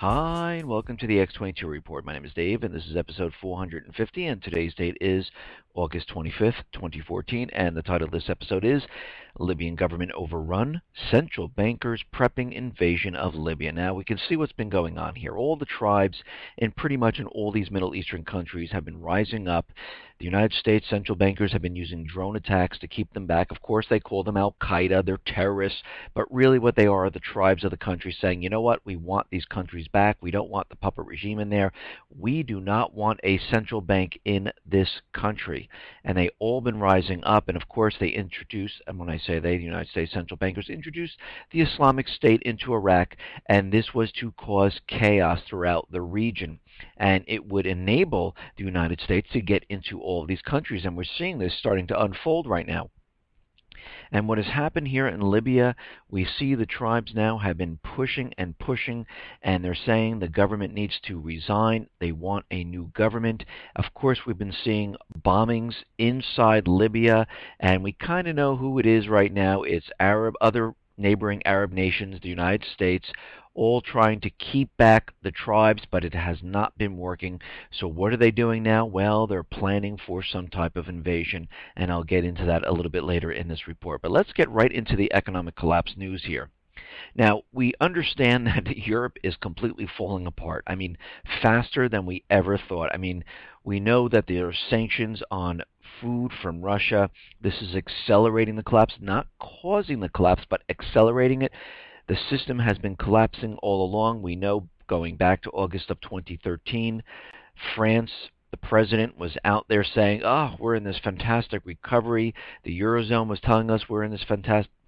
Hi, and welcome to the X22 Report. My name is Dave, and this is episode 450, and today's date is August 25th, 2014, and the title of this episode is Libyan Government Overrun, Central Bankers Prepping Invasion of Libya. Now, we can see what's been going on here. All the tribes in pretty much in all these Middle Eastern countries have been rising up. The United States central bankers have been using drone attacks to keep them back. Of course, they call them Al-Qaeda. They're terrorists. But really what they are the tribes of the country saying, you know what, we want these countries back. We don't want the puppet regime in there. We do not want a central bank in this country. And they all been rising up. And of course, they introduced, and when I say they, the United States central bankers introduced the Islamic State into Iraq. And this was to cause chaos throughout the region. And it would enable the United States to get into all of these countries. And we're seeing this starting to unfold right now. And what has happened here in Libya, we see the tribes now have been pushing and pushing, and they're saying the government needs to resign. They want a new government. Of course, we've been seeing bombings inside Libya, and we kind of know who it is right now. It's other neighboring Arab nations, the United States, all trying to keep back the tribes, but it has not been working. So what are they doing now? Well, they're planning for some type of invasion, and I'll get into that a little bit later in this report. But let's get right into the economic collapse news here. Now, we understand that Europe is completely falling apart. I mean, faster than we ever thought. I mean, we know that there are sanctions on food from Russia. This is accelerating the collapse, not causing the collapse, but accelerating it. The system has been collapsing all along. We know going back to August of 2013, France, the president was out there saying, oh, we're in this fantastic recovery. The Eurozone was telling us we're in this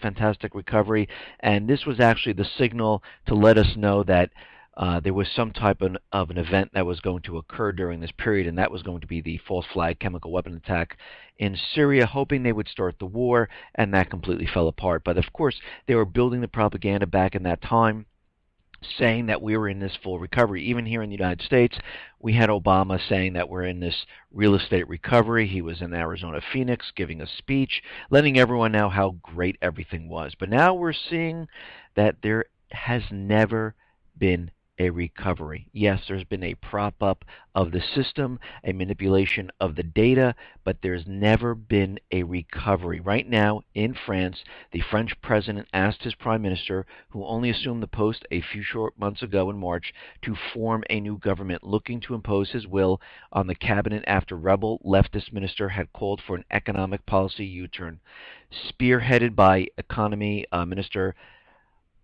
fantastic recovery. And this was actually the signal to let us know that there was some type of an event that was going to occur during this period, and that was going to be the false flag chemical weapon attack in Syria, hoping they would start the war, and that completely fell apart. But of course, they were building the propaganda back in that time, saying that we were in this full recovery. Even here in the United States, we had Obama saying that we're in this real estate recovery. He was in Arizona, Phoenix, giving a speech, letting everyone know how great everything was. But now we're seeing that there has never been a recovery. Yes, there's been a prop up of the system, a manipulation of the data, but there's never been a recovery. Right now in France, the French president asked his prime minister, who only assumed the post a few short months ago in March, to form a new government looking to impose his will on the cabinet after rebel leftist minister had called for an economic policy U-turn. Spearheaded by economy minister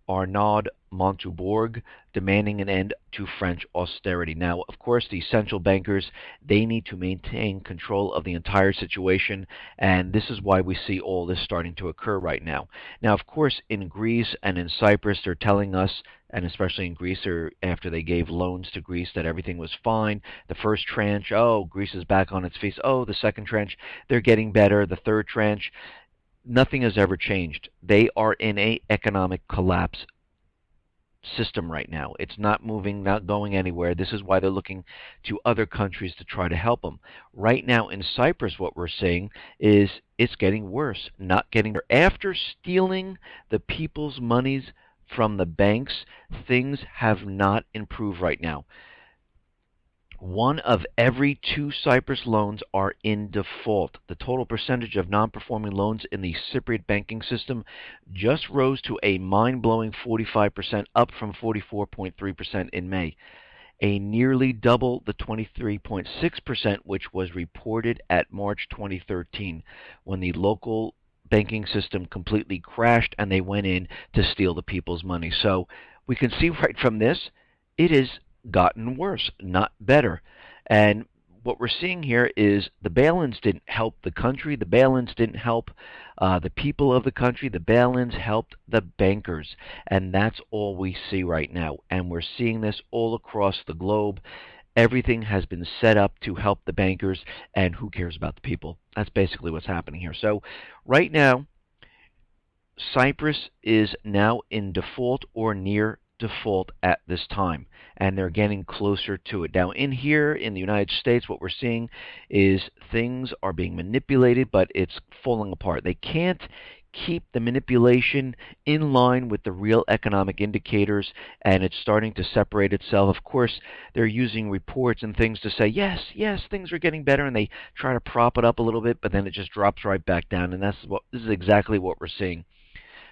Arnaud Montebourg, demanding an end to French austerity. Now, of course, the central bankers, they need to maintain control of the entire situation, and this is why we see all this starting to occur right now. Now, of course, in Greece and in Cyprus, they're telling us, and especially in Greece, after they gave loans to Greece, that everything was fine. The first tranche, oh, Greece is back on its feet. Oh, the second tranche, they're getting better. The third tranche, nothing has ever changed. They are in an economic collapse system right now. It's not moving, not going anywhere. This is why they're looking to other countries to try to help them. Right now in Cyprus, what we're seeing is it's getting worse, not getting better. After stealing the people's monies from the banks, things have not improved right now. 1 of every 2 Cyprus loans are in default. The total percentage of non-performing loans in the Cypriot banking system just rose to a mind-blowing 45%, up from 44.3% in May. A nearly double the 23.6% which was reported at March 2013, when the local banking system completely crashed and they went in to steal the people's money. So we can see right from this, it is gotten worse, not better. And what we're seeing here is the bail-ins didn't help the country. The bail-ins didn't help the people of the country. The bail-ins helped the bankers. And that's all we see right now. And we're seeing this all across the globe. Everything has been set up to help the bankers, and who cares about the people? That's basically what's happening here. So right now, Cyprus is now in default or near default at this time, and they're getting closer to it. Now in here in the United States, what we're seeing is things are being manipulated, but it's falling apart. They can't keep the manipulation in line with the real economic indicators, and it's starting to separate itself. Of course, they're using reports and things to say, yes, yes, things are getting better, and they try to prop it up a little bit, but then it just drops right back down, and this is exactly what we're seeing.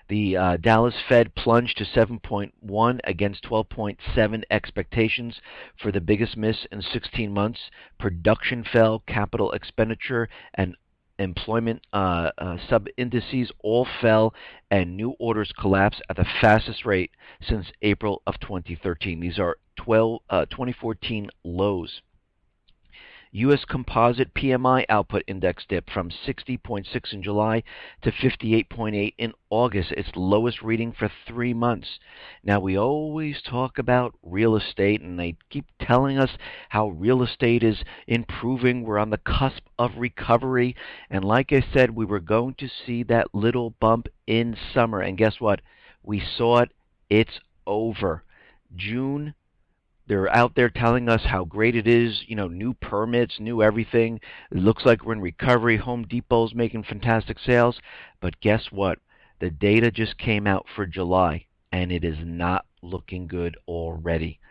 The Dallas Fed plunged to 7.1 against 12.7 expectations for the biggest miss in 16 months. Production fell, capital expenditure, and employment sub-indices all fell, and new orders collapsed at the fastest rate since April of 2013. These are 2014 lows. U.S. Composite PMI output index dipped from 60.6 in July to 58.8 in August, its lowest reading for 3 months. Now, we always talk about real estate, and they keep telling us how real estate is improving. We're on the cusp of recovery. And like I said, we were going to see that little bump in summer. And guess what? We saw it. It's over. June, they're out there telling us how great it is, new permits, new everything. It looks like we're in recovery. Home Depot's making fantastic sales. But guess what? The data just came out for July, and it is not looking good already.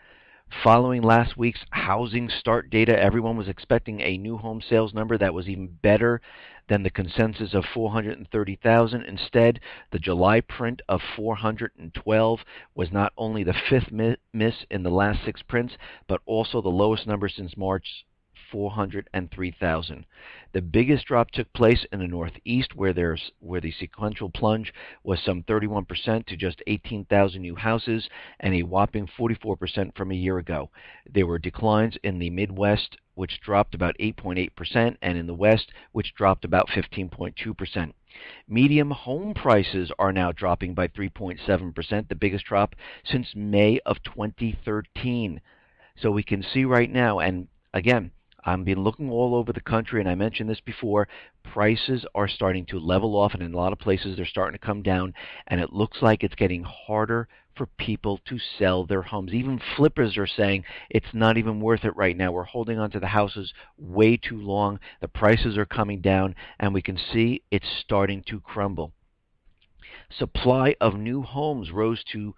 Following last week's housing start data, everyone was expecting a new home sales number that was even better than the consensus of 430,000. Instead, the July print of 412 was not only the fifth miss in the last 6 prints, but also the lowest number since March, 403,000. The biggest drop took place in the Northeast, where the sequential plunge was some 31% to just 18,000 new houses, and a whopping 44% from a year ago. There were declines in the Midwest, which dropped about 8.8%, and in the West, which dropped about 15.2%. Medium home prices are now dropping by 3.7%, the biggest drop since May of 2013. So we can see right now, and again, I've been looking all over the country, and I mentioned this before, prices are starting to level off, and in a lot of places they're starting to come down, and it looks like it's getting harder for people to sell their homes. Even flippers are saying it's not even worth it right now. We're holding on to the houses way too long. The prices are coming down, and we can see it's starting to crumble. Supply of new homes rose to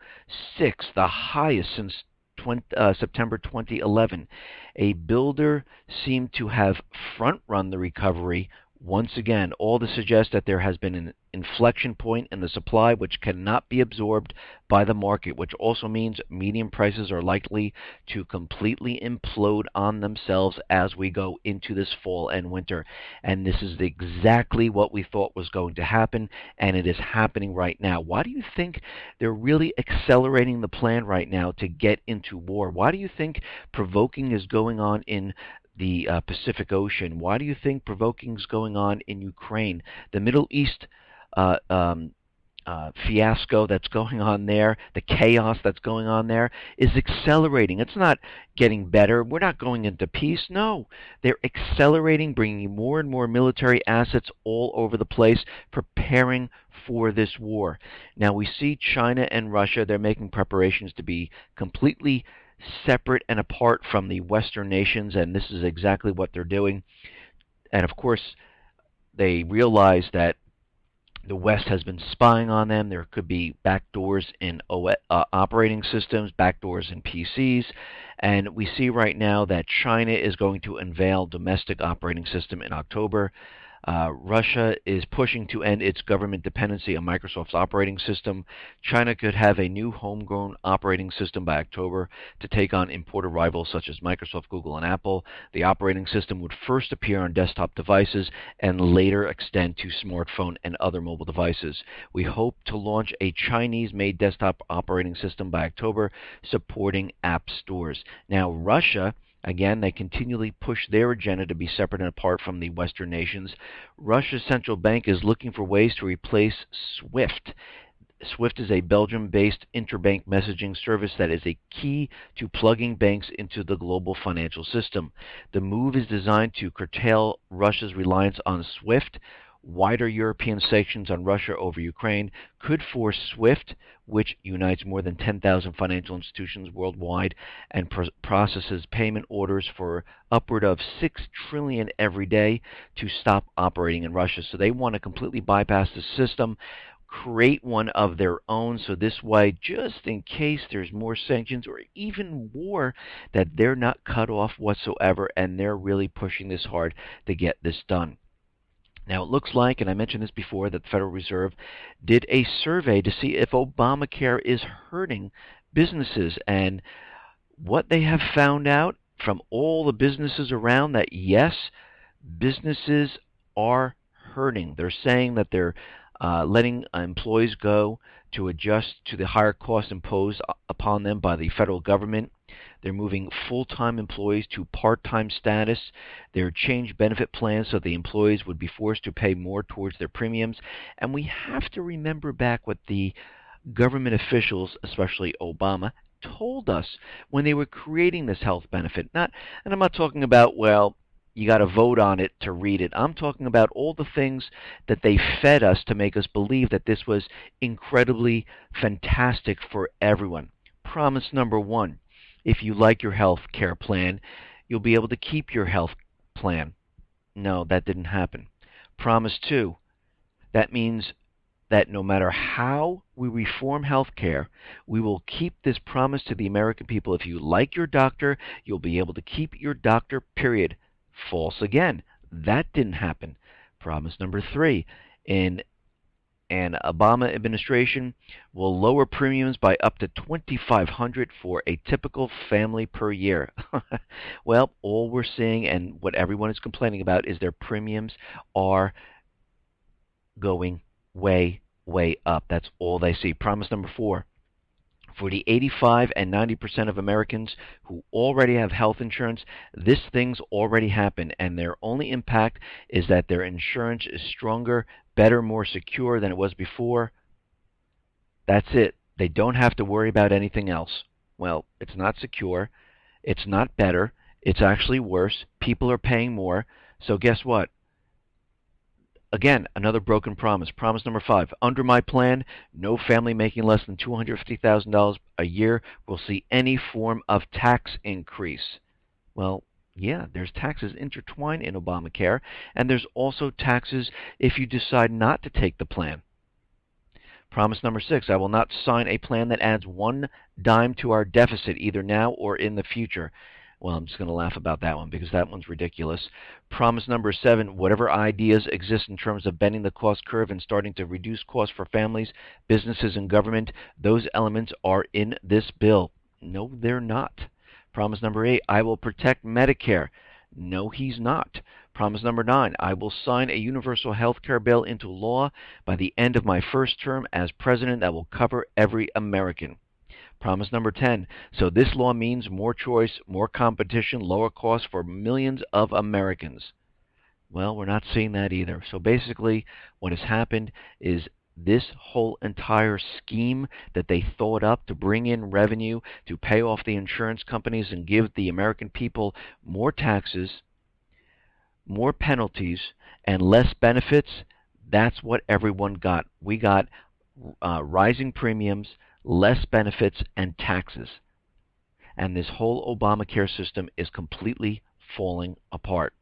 6, the highest since September 2011. A builder seemed to have front-run the recovery once again, all to suggest that there has been an inflection point in the supply which cannot be absorbed by the market, which also means median prices are likely to completely implode on themselves as we go into this fall and winter. And this is exactly what we thought was going to happen, and it is happening right now. Why do you think they're really accelerating the plan right now to get into war? Why do you think provoking is going on in the Pacific Ocean? Why do you think provoking is going on in Ukraine? The Middle East fiasco that's going on there, the chaos that's going on there, is accelerating. It's not getting better. We're not going into peace. No, they're accelerating, bringing more and more military assets all over the place, preparing for this war. Now we see China and Russia, they're making preparations to be completely separate and apart from the Western nations, and this is exactly what they're doing. And of course, they realize that the West has been spying on them. There could be backdoors in operating systems, backdoors in PCs, and we see right now that China is going to unveil domestic operating system in October. Russia is pushing to end its government dependency on Microsoft's operating system. China could have a new homegrown operating system by October to take on imported rivals such as Microsoft, Google, and Apple. The operating system would first appear on desktop devices and later extend to smartphone and other mobile devices. We hope to launch a Chinese-made desktop operating system by October, supporting app stores. Now, Russia, again, they continually push their agenda to be separate and apart from the Western nations. Russia's central bank is looking for ways to replace SWIFT. SWIFT is a Belgium-based interbank messaging service that is a key to plugging banks into the global financial system. The move is designed to curtail Russia's reliance on SWIFT, Wider European sanctions on Russia over Ukraine could force SWIFT, which unites more than 10,000 financial institutions worldwide and processes payment orders for upward of $6 trillion every day, to stop operating in Russia. So they want to completely bypass the system, create one of their own, so this way, just in case there's more sanctions or even war, that they're not cut off whatsoever, and they're really pushing this hard to get this done. Now, it looks like, and I mentioned this before, that the Federal Reserve did a survey to see if Obamacare is hurting businesses. And what they have found out from all the businesses around, that yes, businesses are hurting. They're saying that they're letting employees go to adjust to the higher costs imposed upon them by the federal government. They're moving full-time employees to part-time status. They're changed benefit plans so the employees would be forced to pay more towards their premiums. And we have to remember back what the government officials, especially Obama, told us when they were creating this health benefit. And I'm not talking about, well, you got to vote on it to read it. I'm talking about all the things that they fed us to make us believe that this was incredibly fantastic for everyone. Promise number one: if you like your health care plan, you'll be able to keep your health plan. No, that didn't happen. Promise two: that means that no matter how we reform health care, we will keep this promise to the American people. If you like your doctor, you'll be able to keep your doctor, period. False again. That didn't happen. Promise number three: in an Obama administration, will lower premiums by up to $2,500 for a typical family per year. Well, all we're seeing and what everyone is complaining about is their premiums are going way, way up. That's all they see. Promise number four: for the 85 and 90% of Americans who already have health insurance, this thing's already happened, and their only impact is that their insurance is stronger, better, more secure than it was before. That's it. They don't have to worry about anything else. Well, it's not secure. It's not better. It's actually worse. People are paying more. So guess what? Again, another broken promise. Promise number five: under my plan, no family making less than $250,000 a year will see any form of tax increase. Well, yeah, there's taxes intertwined in Obamacare, and there's also taxes if you decide not to take the plan. Promise number six: I will not sign a plan that adds one dime to our deficit, either now or in the future. Well, I'm just going to laugh about that one because that one's ridiculous. Promise number seven: whatever ideas exist in terms of bending the cost curve and starting to reduce costs for families, businesses, and government, those elements are in this bill. No, they're not. Promise number eight: I will protect Medicare. No, he's not. Promise number nine: I will sign a universal health care bill into law by the end of my first term as president that will cover every American. Promise number 10: so this law means more choice, more competition, lower costs for millions of Americans. Well, we're not seeing that either. So basically, what has happened is this whole entire scheme that they thought up to bring in revenue, to pay off the insurance companies and give the American people more taxes, more penalties, and less benefits, that's what everyone got. We got rising premiums, less benefits, and taxes. And this whole Obamacare system is completely falling apart.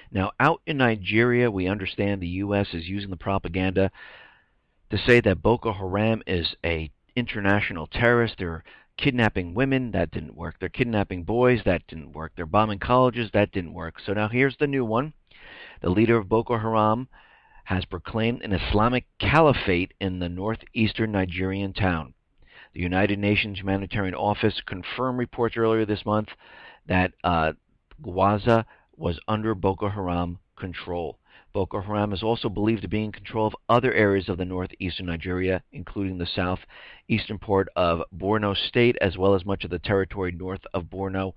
Now, out in Nigeria, we understand the U.S. is using the propaganda to say that Boko Haram is an international terrorist. They're kidnapping women. That didn't work. They're kidnapping boys. That didn't work. They're bombing colleges. That didn't work. So now here's the new one. The leader of Boko Haram has proclaimed an Islamic caliphate in the northeastern Nigerian town. The United Nations Humanitarian Office confirmed reports earlier this month that Gaza was under Boko Haram control. Boko Haram is also believed to be in control of other areas of the northeastern Nigeria, including the southeastern part of Borno State, as well as much of the territory north of Borno,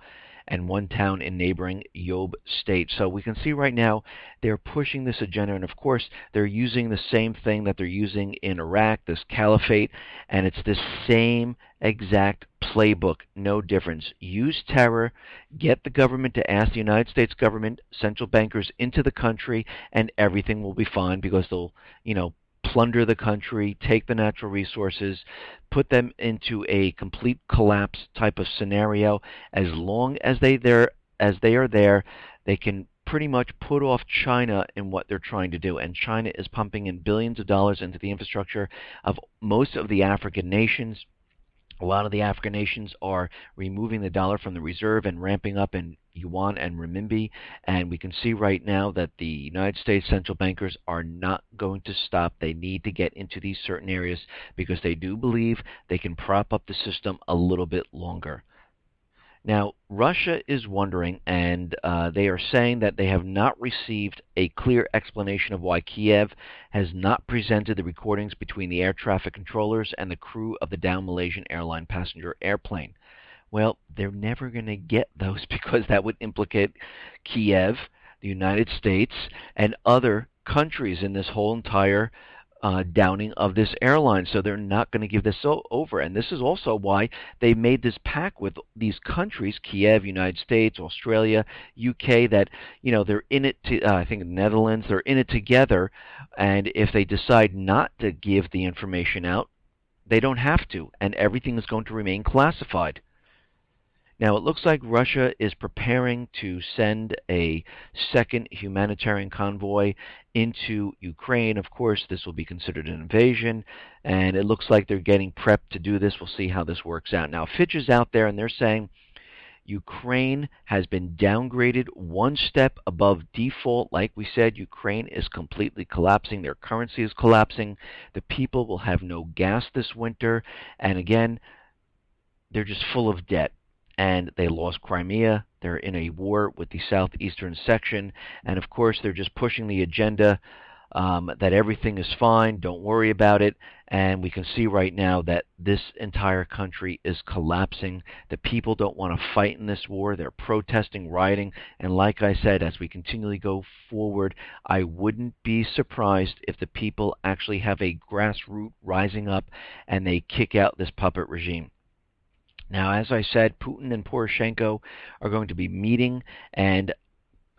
and one town in neighboring Yobe State. So we can see right now they're pushing this agenda, and of course they're using the same thing that they're using in Iraq, this caliphate, and it's the same exact playbook, no difference. Use terror, get the government to ask the United States government, central bankers into the country, and everything will be fine because they'll, plunder the country, take the natural resources, put them into a complete collapse type of scenario. As long as they are there, they can pretty much put off China in what they're trying to do. And China is pumping in billions of dollars into the infrastructure of most of the African nations. A lot of the African nations are removing the dollar from the reserve and ramping up in yuan and renminbi, and we can see right now that the United States central bankers are not going to stop. They need to get into these certain areas because they do believe they can prop up the system a little bit longer. Now, Russia is wondering, and they are saying that they have not received a clear explanation of why Kiev has not presented the recordings between the air traffic controllers and the crew of the downed Malaysian airline passenger airplane. Well, they're never going to get those because that would implicate Kiev, the United States, and other countries in this whole entire downing of this airline. So they're not going to give this over. And this is also why they made this pact with these countries, Kiev, United States, Australia, UK, that, they're in it to, I think the Netherlands, they're in it together. And if they decide not to give the information out, they don't have to. And everything is going to remain classified. Now, it looks like Russia is preparing to send a second humanitarian convoy into Ukraine. Of course, this will be considered an invasion, and it looks like they're getting prepped to do this. We'll see how this works out. Now, Fitch is out there, and they're saying Ukraine has been downgraded one step above default. Like we said, Ukraine is completely collapsing. Their currency is collapsing. The people will have no gas this winter, and again, they're just full of debt. And they lost Crimea. They're in a war with the southeastern section. And of course, they're just pushing the agenda that everything is fine, don't worry about it. And we can see right now that this entire country is collapsing. The people don't want to fight in this war. They're protesting, rioting. And like I said, as we continually go forward, I wouldn't be surprised if the people actually have a grassroots rising up and they kick out this puppet regime. Now, as I said, Putin and Poroshenko are going to be meeting, and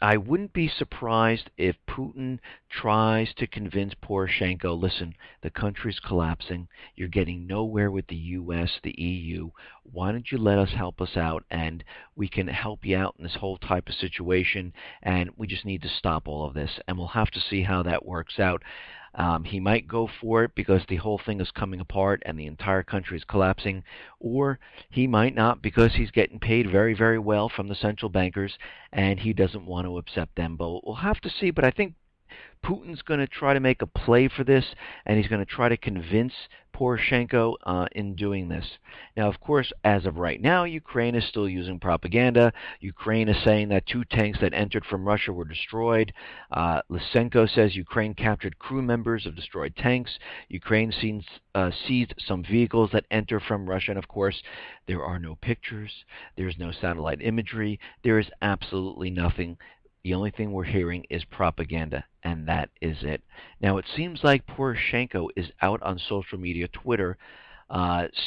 I wouldn't be surprised if Putin tries to convince Poroshenko, listen, the country's collapsing, you're getting nowhere with the U.S., the EU, why don't you let us help us out, and we can help you out in this whole type of situation, and we just need to stop all of this, and we'll have to see how that works out. He might go for it because the whole thing is coming apart and the entire country is collapsing, or he might not because he's getting paid very, very well from the central bankers and he doesn't want to upset them. But we'll have to see. But I think Putin's going to try to make a play for this, and he's going to try to convince Poroshenko in doing this. Now, of course, as of right now, Ukraine is still using propaganda. Ukraine is saying that 2 tanks that entered from Russia were destroyed. Lysenko says Ukraine captured crew members of destroyed tanks. Ukraine seized some vehicles that enter from Russia, and of course, there are no pictures. There's no satellite imagery. There is absolutely nothing. The only thing we're hearing is propaganda, and that is it. Now, it seems like Poroshenko is out on social media, Twitter,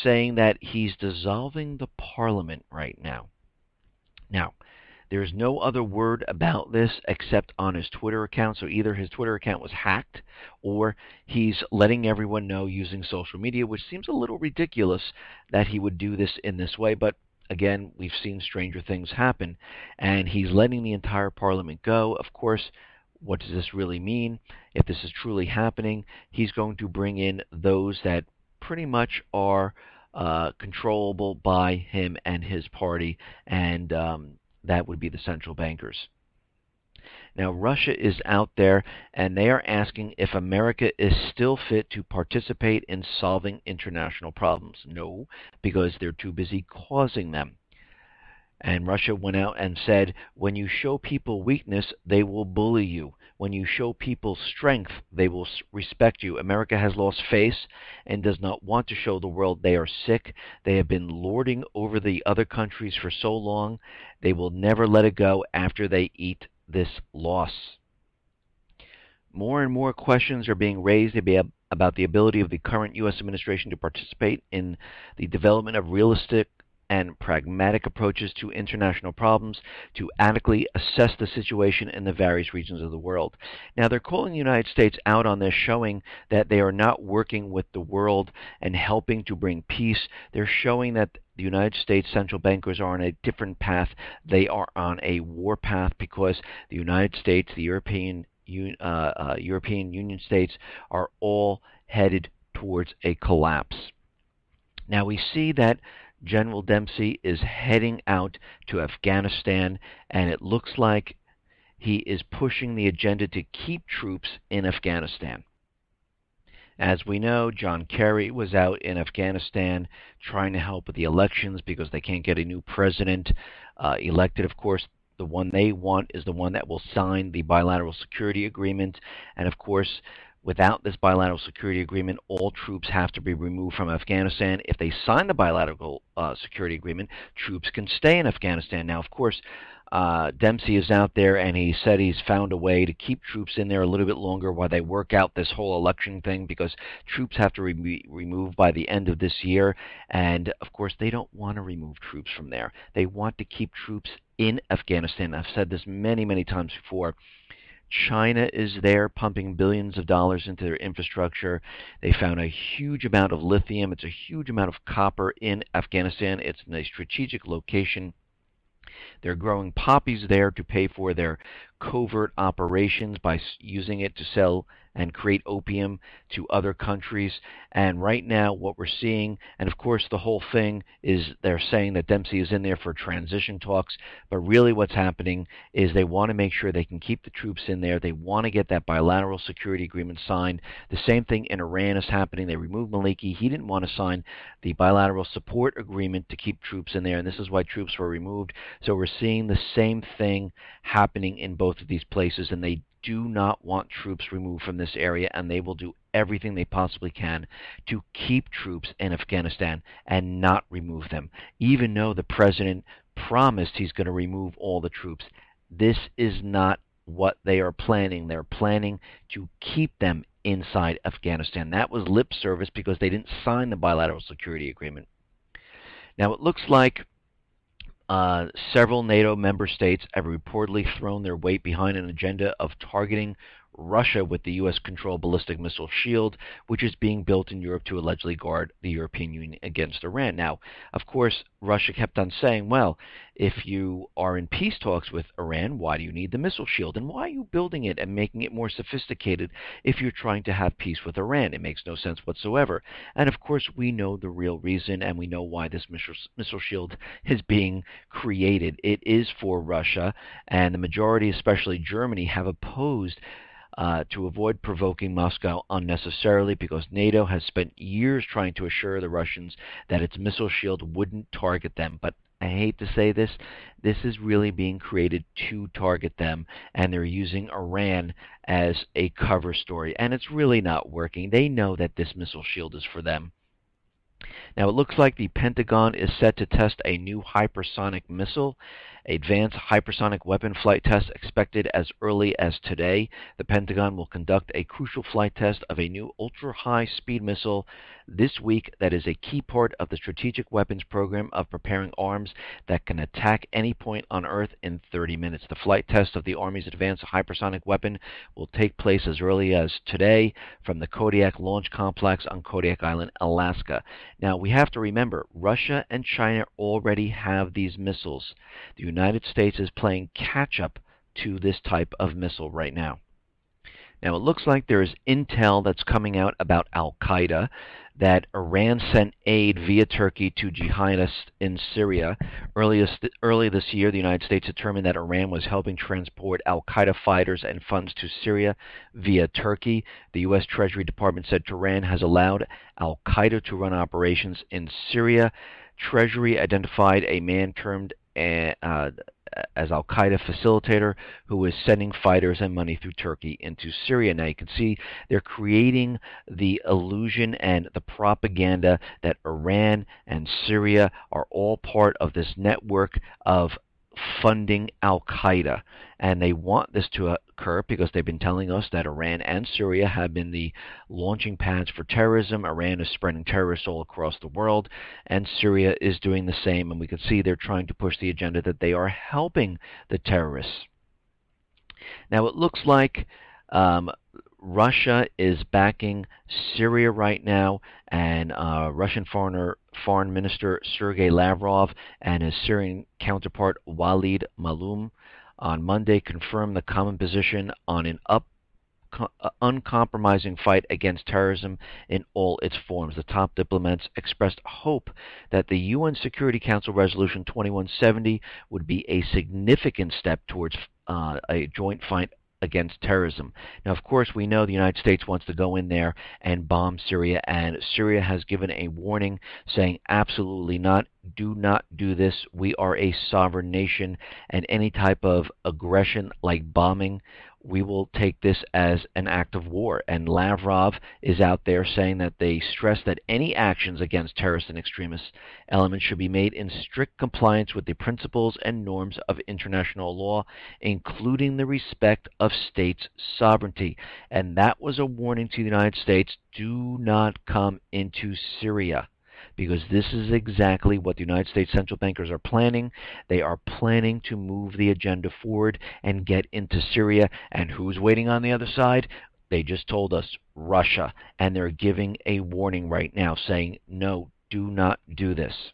saying that he's dissolving the parliament right now. Now, there's no other word about this except on his Twitter account, so either his Twitter account was hacked or he's letting everyone know using social media, which seems a little ridiculous that he would do this in this way, but again, we've seen stranger things happen, and he's letting the entire parliament go. Of course, what does this really mean? If this is truly happening, he's going to bring in those that pretty much are controllable by him and his party, and that would be the central bankers. Now, Russia is out there, and they are asking if America is still fit to participate in solving international problems. No, because they're too busy causing them. And Russia went out and said, when you show people weakness, they will bully you. When you show people strength, they will respect you. America has lost face and does not want to show the world they are sick. They have been lording over the other countries for so long. They will never let it go after they eat this loss. More and more questions are being raised about the ability of the current U.S. administration to participate in the development of realistic and pragmatic approaches to international problems to adequately assess the situation in the various regions of the world. Now, they're calling the United States out on this, showing that they are not working with the world and helping to bring peace. They're showing that the United States central bankers are on a different path. They are on a war path because the United States, the European Union states are all headed towards a collapse. Now we see that General Dempsey is heading out to Afghanistan, and it looks like he is pushing the agenda to keep troops in Afghanistan. As we know, John Kerry was out in Afghanistan trying to help with the elections because they can't get a new president elected. Of course, the one they want is the one that will sign the bilateral security agreement. And of course, without this bilateral security agreement, all troops have to be removed from Afghanistan. If they sign the bilateral security agreement, troops can stay in Afghanistan. Now, of course, Dempsey is out there, and he said he's found a way to keep troops in there a little bit longer while they work out this whole election thing, because troops have to be removed by the end of this year. And, of course, they don't want to remove troops from there. They want to keep troops in Afghanistan. I've said this many, many times before. China is there pumping billions of dollars into their infrastructure. They found a huge amount of lithium. It's a huge amount of copper in Afghanistan. It's in a strategic location. They're growing poppies there to pay for their covert operations by using it to sell and create opium to other countries. And right now what we're seeing, and of course the whole thing is they're saying that Dempsey is in there for transition talks, but really what's happening is they want to make sure they can keep the troops in there. They want to get that bilateral security agreement signed. The same thing in Iran is happening. They removed Maliki. He didn't want to sign the bilateral support agreement to keep troops in there, and this is why troops were removed. So we're seeing the same thing happening in both of these places, and they do not want troops removed from this area, and they will do everything they possibly can to keep troops in Afghanistan and not remove them, even though the president promised he's going to remove all the troops. This is not what they are planning. They're planning to keep them inside Afghanistan. That was lip service because they didn't sign the bilateral security agreement. Now it looks like several NATO member states have reportedly thrown their weight behind an agenda of targeting Russia with the U.S.-controlled ballistic missile shield, which is being built in Europe to allegedly guard the European Union against Iran. Now, of course, Russia kept on saying, well, if you are in peace talks with Iran, why do you need the missile shield? And why are you building it and making it more sophisticated if you're trying to have peace with Iran? It makes no sense whatsoever. And of course, we know the real reason, and we know why this missile shield is being created. It is for Russia, and the majority, especially Germany, have opposed to avoid provoking Moscow unnecessarily, because NATO has spent years trying to assure the Russians that its missile shield wouldn't target them. But I hate to say this, this is really being created to target them, and they're using Iran as a cover story, and it's really not working. They know that this missile shield is for them. Now, it looks like the Pentagon is set to test a new hypersonic missile. Advanced hypersonic weapon flight test expected as early as today. The Pentagon will conduct a crucial flight test of a new ultra-high-speed missile this week that is a key part of the strategic weapons program of preparing arms that can attack any point on Earth in 30 minutes. The flight test of the Army's advanced hypersonic weapon will take place as early as today from the Kodiak Launch Complex on Kodiak Island, Alaska. Now, we have to remember, Russia and China already have these missiles. The United States is playing catch-up to this type of missile right now. Now, it looks like there is intel that's coming out about al-Qaeda, that Iran sent aid via Turkey to jihadists in Syria. Early this year, the United States determined that Iran was helping transport al-Qaeda fighters and funds to Syria via Turkey. The U.S. Treasury Department said Tehran has allowed al-Qaeda to run operations in Syria. Treasury identified a man termed as al-Qaeda facilitator who is sending fighters and money through Turkey into Syria. Now you can see they're creating the illusion and the propaganda that Iran and Syria are all part of this network of funding al-Qaeda. And they want this to occur because they've been telling us that Iran and Syria have been the launching pads for terrorism. Iran is spreading terrorists all across the world, and Syria is doing the same. And we can see they're trying to push the agenda that they are helping the terrorists. Now, it looks like Russia is backing Syria right now, and Russian Foreign Minister Sergei Lavrov and his Syrian counterpart Walid Maloum on Monday confirmed the common position on an uncompromising fight against terrorism in all its forms. The top diplomats expressed hope that the UN Security Council Resolution 2170 would be a significant step towards a joint fight against terrorism. Now, of course, we know the United States wants to go in there and bomb Syria, and Syria has given a warning saying absolutely not, do not do this. We are a sovereign nation, and any type of aggression like bombing, we will take this as an act of war. And Lavrov is out there saying that they stress that any actions against terrorist and extremist elements should be made in strict compliance with the principles and norms of international law, including the respect of states' sovereignty. And that was a warning to the United States: do not come into Syria, because this is exactly what the United States central bankers are planning. They are planning to move the agenda forward and get into Syria. And who's waiting on the other side? They just told us, Russia. And they're giving a warning right now saying, no, do not do this.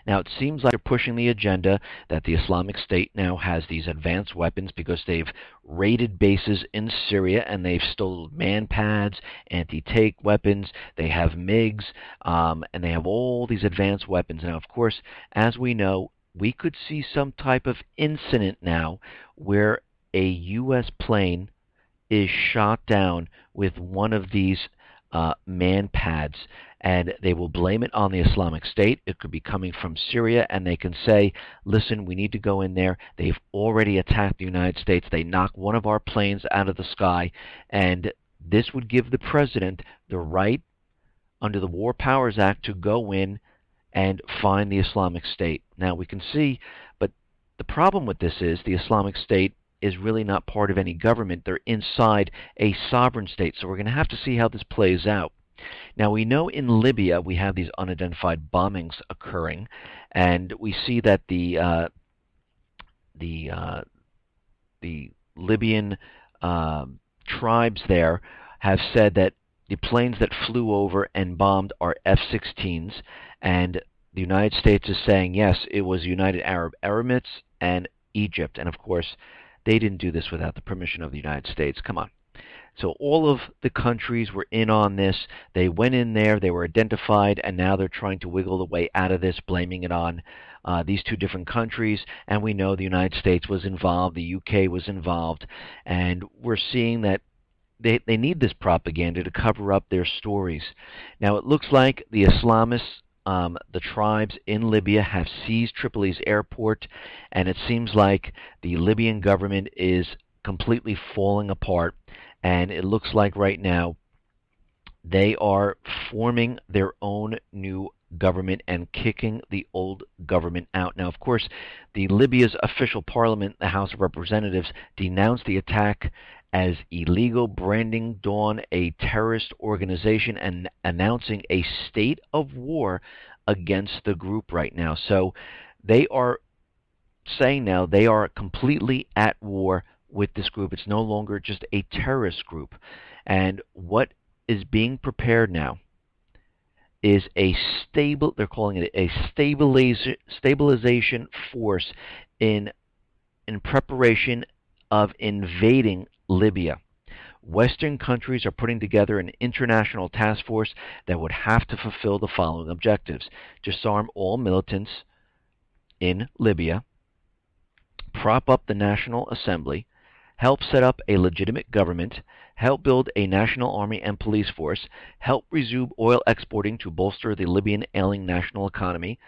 Now, it seems like they're pushing the agenda that the Islamic State now has these advanced weapons because they've raided bases in Syria and they've stolen man-pads, anti-tank weapons, they have MiGs, and they have all these advanced weapons. Now, of course, as we know, we could see some type of incident now where a U.S. plane is shot down with one of these man-pads, and they will blame it on the Islamic State. It could be coming from Syria, and they can say, listen, we need to go in there. They've already attacked the United States. They knocked one of our planes out of the sky, and this would give the president the right under the War Powers Act to go in and find the Islamic State. Now, we can see, but the problem with this is the Islamic State is really not part of any government. They're inside a sovereign state. So we're going to have to see how this plays out. Now, we know in Libya we have these unidentified bombings occurring, and we see that the Libyan tribes there have said that the planes that flew over and bombed are F-16s, and the United States is saying, yes, it was United Arab Emirates and Egypt. And of course, they didn't do this without the permission of the United States. Come on. So all of the countries were in on this. They went in there, they were identified, and now they're trying to wiggle the way out of this, blaming it on these two different countries. And we know the United States was involved, the UK was involved, and we're seeing that they need this propaganda to cover up their stories. Now, it looks like the Islamists, the tribes in Libya, have seized Tripoli's airport, and it seems like the Libyan government is completely falling apart, and it looks like right now they are forming their own new government and kicking the old government out. Now, of course, the Libya's official parliament, the House of Representatives, denounced the attack as illegal, branding Dawn a terrorist organization and announcing a state of war against the group right now. So they are saying now they are completely at war with this group. It's no longer just a terrorist group. And what is being prepared now is they're calling it a stabilization force in preparation of invading Libya. Western countries are putting together an international task force that would have to fulfill the following objectives: disarm all militants in Libya, prop up the National Assembly, help set up a legitimate government, help build a national army and police force, help resume oil exporting to bolster the Libyan ailing national economy,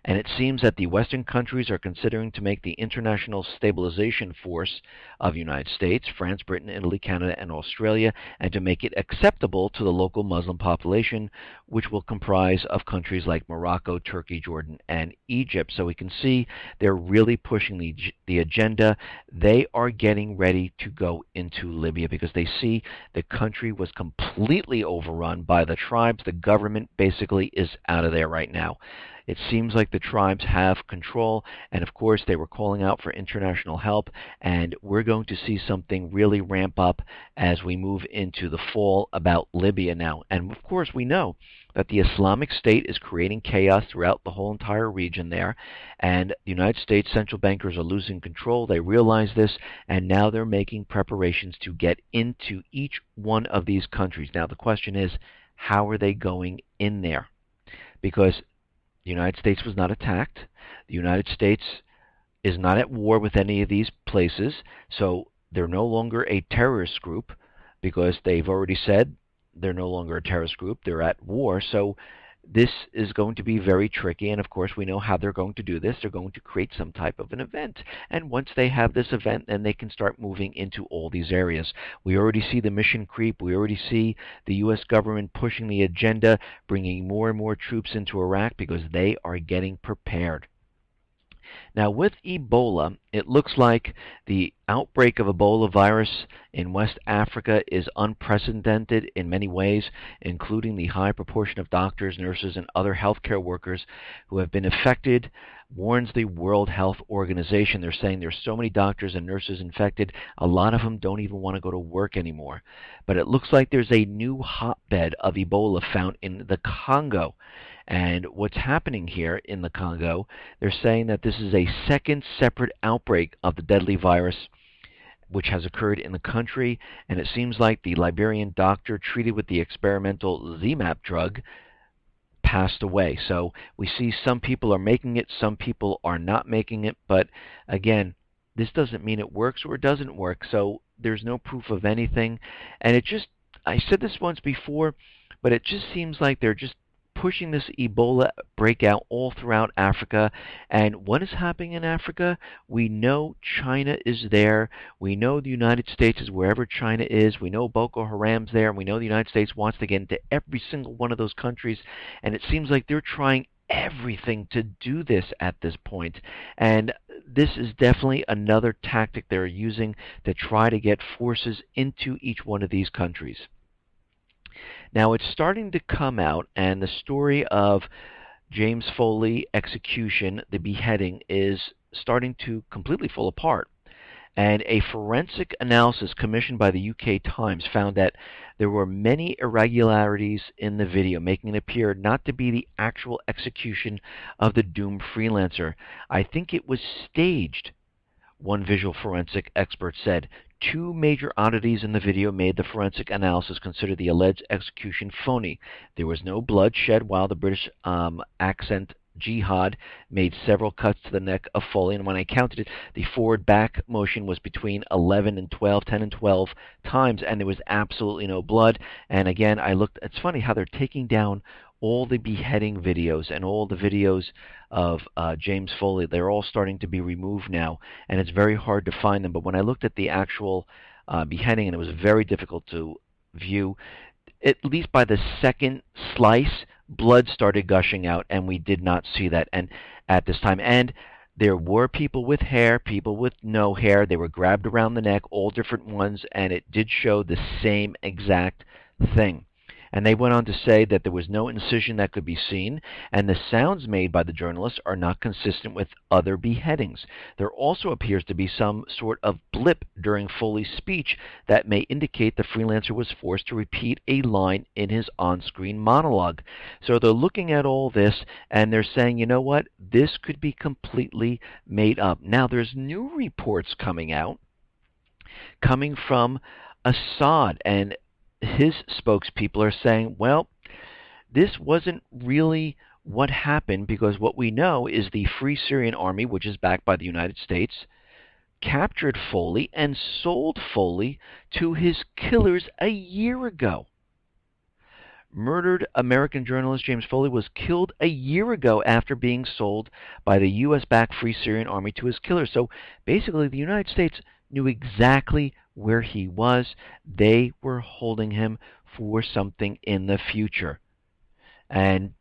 And it seems that the Western countries are considering to make the International Stabilization Force of the United States, France, Britain, Italy, Canada, and Australia, and to make it acceptable to the local Muslim population, which will comprise of countries like Morocco, Turkey, Jordan, and Egypt. So we can see they're really pushing the agenda. They are getting ready to go into Libya because they see the country was completely overrun by the tribes. The government basically is out of there right now. It seems like the tribes have control, and of course they were calling out for international help, and we're going to see something really ramp up as we move into the fall about Libya now. And of course we know that the Islamic State is creating chaos throughout the whole entire region there, and the United States central bankers are losing control. They realize this, and now they're making preparations to get into each one of these countries. Now the question is, how are they going in there? Because the United States was not attacked. The United States is not at war with any of these places, so they're no longer a terrorist group because they've already said they're no longer a terrorist group. They're at war, so this is going to be very tricky, and of course we know how they're going to do this. They're going to create some type of an event, and once they have this event, then they can start moving into all these areas. We already see the mission creep. We already see the U.S. government pushing the agenda, bringing more and more troops into Iraq because they are getting prepared. Now with Ebola, it looks like the outbreak of Ebola virus in West Africa is unprecedented in many ways, including the high proportion of doctors, nurses, and other healthcare workers who have been affected, warns the World Health Organization. They're saying there's so many doctors and nurses infected, a lot of them don't even want to go to work anymore. But it looks like there's a new hotbed of Ebola found in the Congo. And what's happening here in the Congo, they're saying that this is a second separate outbreak of the deadly virus which has occurred in the country, and it seems like the Liberian doctor treated with the experimental ZMapp drug passed away. So we see some people are making it, some people are not making it, but again, this doesn't mean it works or it doesn't work, so there's no proof of anything. And it just, I said this once before, but it just seems like they're just pushing this Ebola breakout all throughout Africa. And what is happening in Africa? We know China is there. We know the United States is wherever China is. We know Boko Haram's there. And we know the United States wants to get into every single one of those countries. And it seems like they're trying everything to do this at this point. And this is definitely another tactic they're using to try to get forces into each one of these countries. Now it's starting to come out, and the story of James Foley execution, the beheading, is starting to completely fall apart. And a forensic analysis commissioned by the UK Times found that there were many irregularities in the video, making it appear not to be the actual execution of the doomed freelancer. I think it was staged, one visual forensic expert said. Two major oddities in the video made the forensic analysis consider the alleged execution phony. There was no blood shed, while the British accent Jihad made several cuts to the neck of Foley, and when I counted it, the forward back motion was between 10 and 12 times, and there was absolutely no blood. And again, I looked, it's funny how they're taking down all the beheading videos and all the videos of James Foley. They're all starting to be removed now, and it's very hard to find them. But when I looked at the actual beheading, and it was very difficult to view, at least by the second slice, blood started gushing out, and we did not see that and at this time. And there were people with hair, people with no hair. They were grabbed around the neck, all different ones, and it did show the same exact thing. And they went on to say that there was no incision that could be seen, and the sounds made by the journalists are not consistent with other beheadings. There also appears to be some sort of blip during Foley's speech that may indicate the freelancer was forced to repeat a line in his on-screen monologue. So they're looking at all this, and they're saying, you know what, this could be completely made up. Now, there's new reports coming out, coming from Assad, and his spokespeople are saying, well, this wasn't really what happened, because what we know is the Free Syrian Army, which is backed by the United States, captured Foley and sold Foley to his killers a year ago. murdered American journalist James Foley was killed a year ago after being sold by the U.S.-backed Free Syrian Army to his killer. So basically, the United States knew exactly where he was. They were holding him for something in the future. And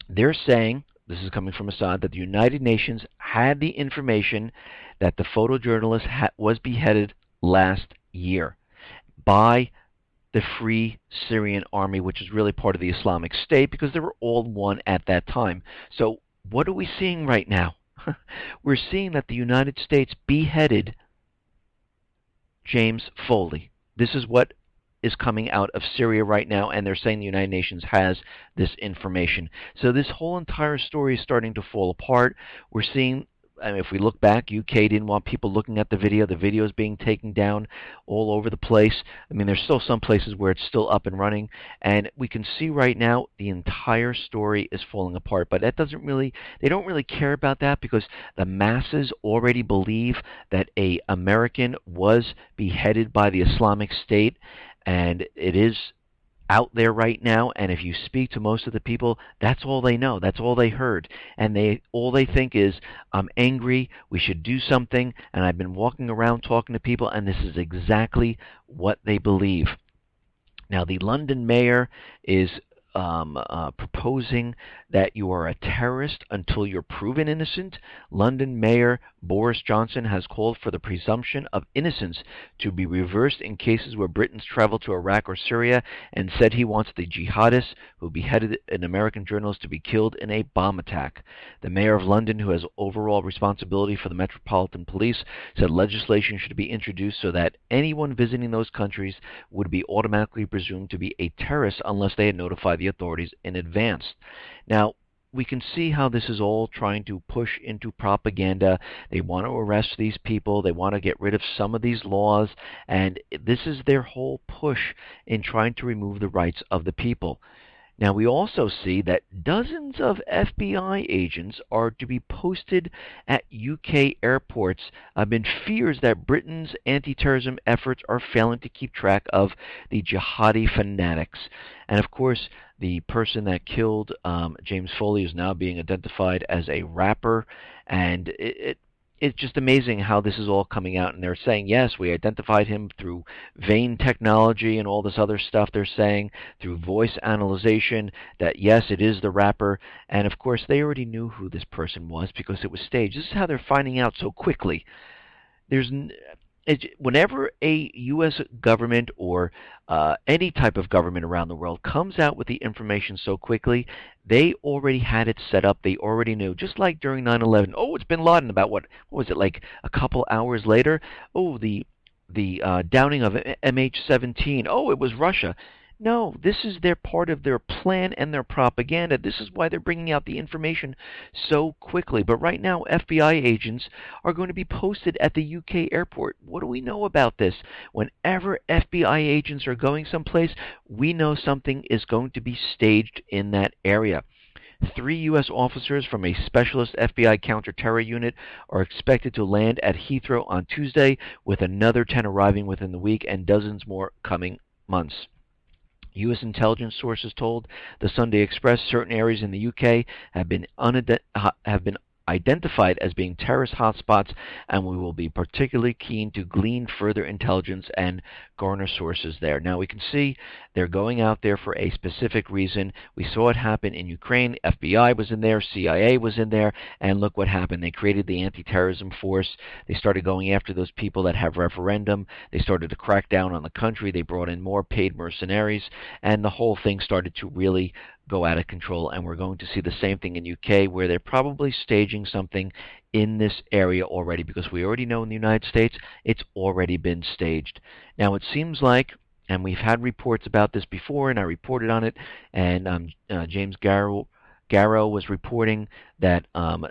they're saying, this is coming from Assad, that the United Nations had the information that the photojournalist was beheaded last year by the Free Syrian Army, which is really part of the Islamic State, because they were all one at that time. So what are we seeing right now? We're seeing that the United States beheaded James Foley. This is what is coming out of Syria right now, and they're saying the United Nations has this information. So this whole entire story is starting to fall apart. We're seeing, I mean, if we look back, UK didn't want people looking at the video. The video is being taken down all over the place. I mean, there's still some places where it's still up and running, and we can see right now the entire story is falling apart. But that doesn't really, they don't really care about that, because the masses already believe that an American was beheaded by the Islamic State, and it is out there right now, and if you speak to most of the people, that's all they know. That's all they heard. And all they think is, I'm angry, we should do something, and I've been walking around talking to people, and this is exactly what they believe. Now, the London mayor is proposing that you are a terrorist until you're proven innocent. London Mayor Boris Johnson has called for the presumption of innocence to be reversed in cases where Britons travel to Iraq or Syria, and said he wants the jihadists who beheaded an American journalist to be killed in a bomb attack. The mayor of London, who has overall responsibility for the Metropolitan Police, said legislation should be introduced so that anyone visiting those countries would be automatically presumed to be a terrorist unless they had notified the authorities in advance. Now, we can see how this is all trying to push into propaganda. They want to arrest these people. They want to get rid of some of these laws. And this is their whole push in trying to remove the rights of the people. Now, we also see that dozens of FBI agents are to be posted at UK airports amid fears that Britain's anti-terrorism efforts are failing to keep track of the jihadi fanatics. And of course, the person that killed James Foley is now being identified as a rapper, and it's just amazing how this is all coming out. And they're saying, yes, we identified him through vein technology and all this other stuff they're saying, through voice analyzation, that yes, it is the rapper. And of course, they already knew who this person was because it was staged. This is how they're finding out so quickly. Whenever a U.S. government or any type of government around the world comes out with the information so quickly, they already had it set up. They already knew. Just like during 9/11. Oh, it's bin Laden. About what was it, like a couple hours later? Oh, the downing of MH17. Oh, it was Russia. No, this is their part of their plan and their propaganda. This is why they're bringing out the information so quickly. But right now, FBI agents are going to be posted at the UK airport. What do we know about this? Whenever FBI agents are going someplace, we know something is going to be staged in that area. 3 U.S. officers from a specialist FBI counter-terror unit are expected to land at Heathrow on Tuesday, with another 10 arriving within the week and dozens more coming months. U.S. intelligence sources told the Sunday Express certain areas in the UK have been identified as being terrorist hotspots, and we will be particularly keen to glean further intelligence and garner sources there. Now, we can see they're going out there for a specific reason. We saw it happen in Ukraine. FBI was in there, CIA was in there, and look what happened. They created the anti-terrorism force. They started going after those people that have referendum. They started to crack down on the country. They brought in more paid mercenaries, and the whole thing started to really go out of control. And we're going to see the same thing in UK, where they're probably staging something in this area already, because we already know in the United States it's already been staged. Now, it seems like, and we've had reports about this before, and I reported on it, and James Garrow was reporting that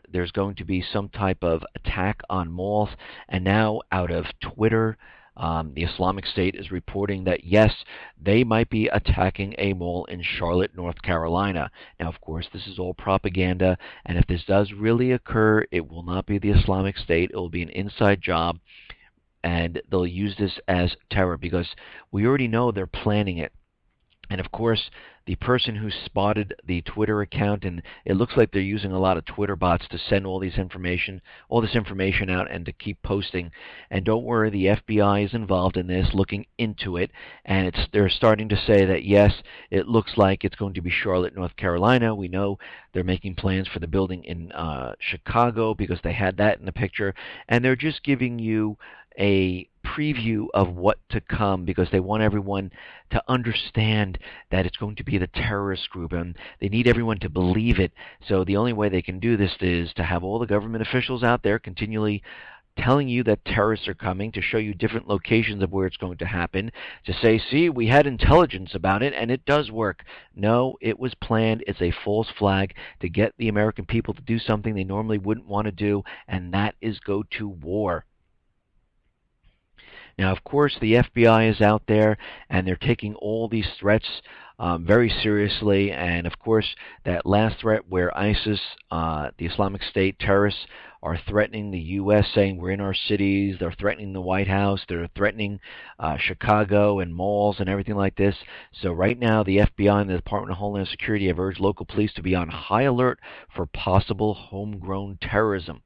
there's going to be some type of attack on malls, and now out of Twitter, the Islamic State is reporting that, yes, they might be attacking a mall in Charlotte, North Carolina. Now, of course, this is all propaganda, and if this does really occur, it will not be the Islamic State. It will be an inside job, and they'll use this as terror, because we already know they're planning it. And of course, the person who spotted the Twitter account, and it looks like they're using a lot of Twitter bots to send all this information out and to keep posting. And don't worry, the FBI is involved in this, looking into it, and they're starting to say that yes, it looks like it's going to be Charlotte, North Carolina. We know they're making plans for the building in Chicago because they had that in the picture, and they're just giving you a preview of what to come because they want everyone to understand that it's going to be the terrorist group, and they need everyone to believe it. So the only way they can do this is to have all the government officials out there continually telling you that terrorists are coming, to show you different locations of where it's going to happen, to say, see, we had intelligence about it and it does work. No, it was planned. It's a false flag to get the American people to do something they normally wouldn't want to do, and that is go to war. Now, of course, the FBI is out there, and they're taking all these threats very seriously. And, of course, that last threat where ISIS, the Islamic State terrorists, are threatening the U.S., saying we're in our cities. They're threatening the White House. They're threatening Chicago and malls and everything like this. So right now, the FBI and the Department of Homeland Security have urged local police to be on high alert for possible homegrown terrorism.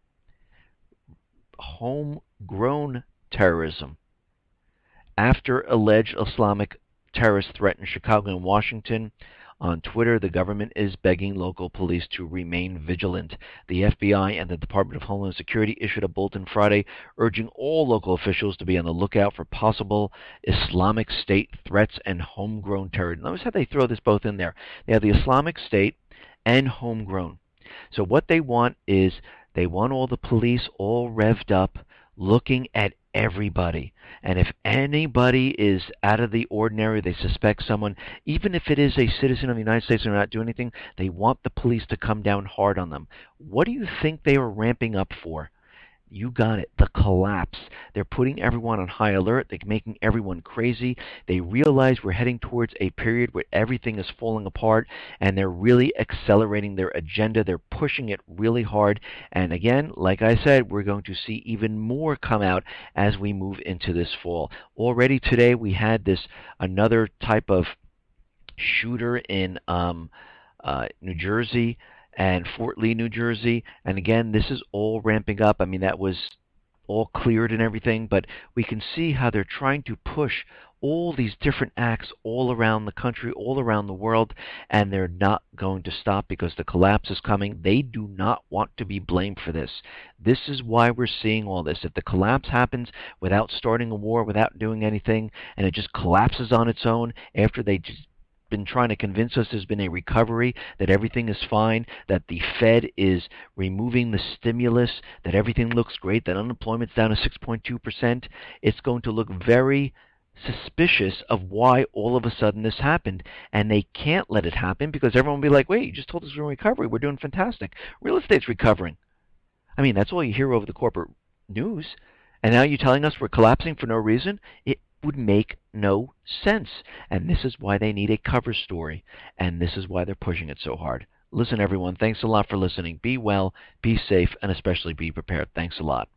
Homegrown terrorism. After alleged Islamic terrorists threatened Chicago and Washington, on Twitter, the government is begging local police to remain vigilant. The FBI and the Department of Homeland Security issued a bulletin Friday urging all local officials to be on the lookout for possible Islamic State threats and homegrown terrorism. Notice how they throw this both in there. They have the Islamic State and homegrown. So what they want is they want all the police all revved up, looking at everybody. And if anybody is out of the ordinary, they suspect someone, even if it is a citizen of the United States and they're not doing anything, they want the police to come down hard on them. What do you think they are ramping up for? You got it. The collapse. They're putting everyone on high alert. They're making everyone crazy. They realize we're heading towards a period where everything is falling apart, and they're really accelerating their agenda. They're pushing it really hard. And again, like I said, we're going to see even more come out as we move into this fall. Already today, we had another type of shooter in New Jersey and Fort Lee, New Jersey. And again, this is all ramping up. I mean, that was all cleared and everything, but we can see how they're trying to push all these different acts all around the country, all around the world, and they're not going to stop because the collapse is coming. They do not want to be blamed for this. This is why we're seeing all this. If the collapse happens without starting a war, without doing anything, and it just collapses on its own after they just been trying to convince us there's been a recovery, that everything is fine, that the Fed is removing the stimulus, that everything looks great, that unemployment's down to 6.2%, it's going to look very suspicious of why all of a sudden this happened. And they can't let it happen because everyone will be like, wait, you just told us we're in recovery. We're doing fantastic. Real estate's recovering. I mean, that's all you hear over the corporate news. And now you're telling us we're collapsing for no reason? It would make no sense. And this is why they need a cover story. And this is why they're pushing it so hard. Listen, everyone, thanks a lot for listening. Be well, be safe, and especially be prepared. Thanks a lot.